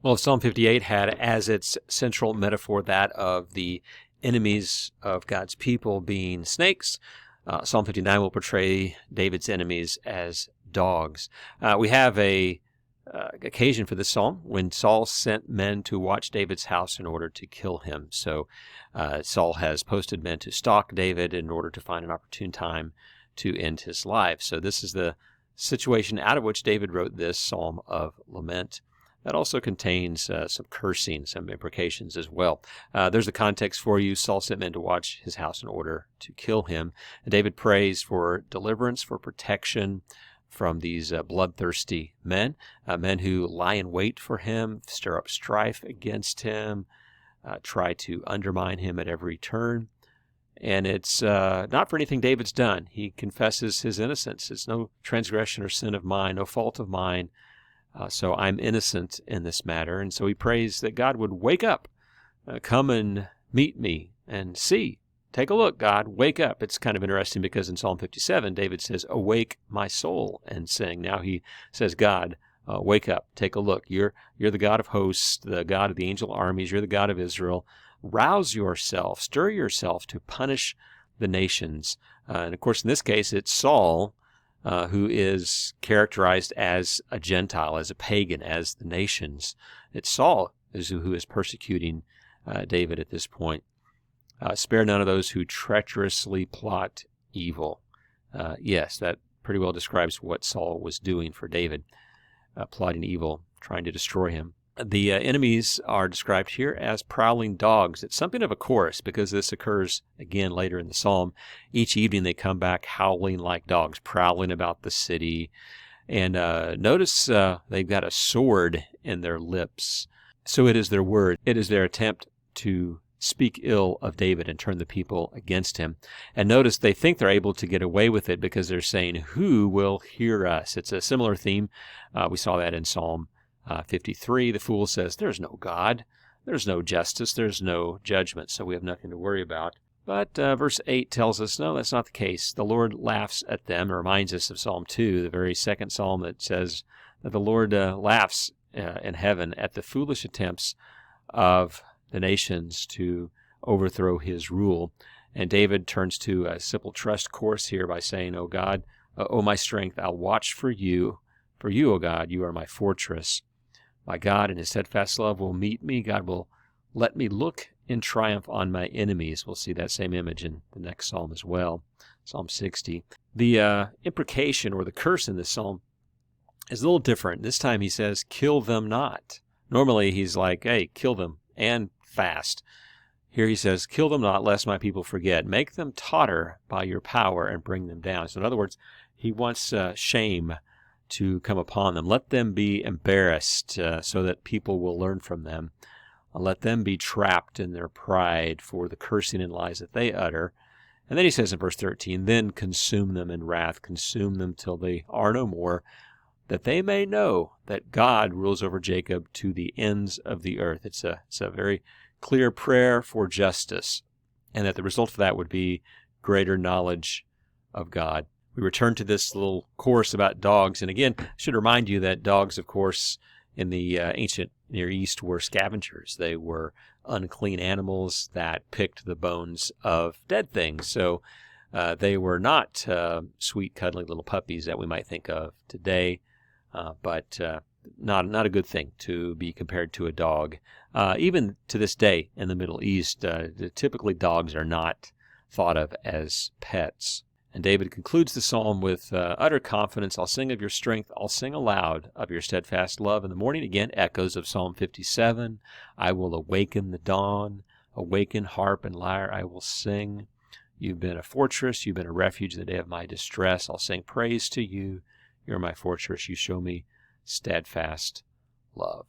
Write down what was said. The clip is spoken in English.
Well, Psalm 58 had as its central metaphor that of the enemies of God's people being snakes. Psalm 59 will portray David's enemies as dogs. We have a occasion for this psalm when Saul sent men to watch David's house in order to kill him. So Saul has posted men to stalk David in order to find an opportune time to end his life. So this is the situation out of which David wrote this psalm of lament. That also contains some cursing, some imprecations as well. There's the context for you. Saul sent men to watch his house in order to kill him. And David prays for deliverance, for protection from these bloodthirsty men, men who lie in wait for him, stir up strife against him, try to undermine him at every turn. And it's not for anything David's done. He confesses his innocence. It's no transgression or sin of mine, no fault of mine. So I'm innocent in this matter. And so he prays that God would wake up, come and meet me and see. Take a look, God, wake up. It's kind of interesting because in Psalm 57, David says, awake my soul and sing. Now he says, God, wake up, take a look. You're the God of hosts, the God of the angel armies. You're the God of Israel. Rouse yourself, stir yourself to punish the nations. And of course, in this case, it's Saul, who is characterized as a Gentile, as a pagan, as the nations. It's Saul who is persecuting David at this point. Spare none of those who treacherously plot evil. Yes, that pretty well describes what Saul was doing for David, plotting evil, trying to destroy him. The enemies are described here as prowling dogs. It's something of a chorus because this occurs again later in the psalm. Each evening they come back howling like dogs, prowling about the city. And notice they've got a sword in their lips. So it is their word. It is their attempt to speak ill of David and turn the people against him. And notice they think they're able to get away with it because they're saying, who will hear us? It's a similar theme. We saw that in Psalm 53. The fool says, there's no God, there's no justice, there's no judgment, so we have nothing to worry about. But verse 8 tells us, no, that's not the case. The Lord laughs at them. It reminds us of Psalm 2, the very second psalm that says that the Lord laughs in heaven at the foolish attempts of the nations to overthrow his rule. And David turns to a simple trust course here by saying, O God, O my strength, I'll watch for you. For you, O God, you are my fortress. My God in his steadfast love will meet me. God will let me look in triumph on my enemies. We'll see that same image in the next psalm as well, Psalm 60. The imprecation or the curse in this psalm is a little different. This time he says, kill them not. Normally he's like, hey, kill them and fast. Here he says, kill them not, lest my people forget. Make them totter by your power and bring them down. So in other words, he wants shame to come upon them. Let them be embarrassed so that people will learn from them. Let them be trapped in their pride for the cursing and lies that they utter. And then he says in verse 13, then consume them in wrath, consume them till they are no more, that they may know that God rules over Jacob to the ends of the earth. It's a very clear prayer for justice, and that the result of that would be greater knowledge of God. We return to this little course about dogs, and again, I should remind you that dogs, of course, in the ancient Near East were scavengers. They were unclean animals that picked the bones of dead things. So they were not sweet, cuddly little puppies that we might think of today, but not a good thing to be compared to a dog. Even to this day in the Middle East, typically dogs are not thought of as pets. And David concludes the psalm with utter confidence. I'll sing of your strength. I'll sing aloud of your steadfast love. In the morning, again, echoes of Psalm 57. I will awaken the dawn. Awaken harp and lyre. I will sing. You've been a fortress. You've been a refuge in the day of my distress. I'll sing praise to you. You're my fortress. You show me steadfast love.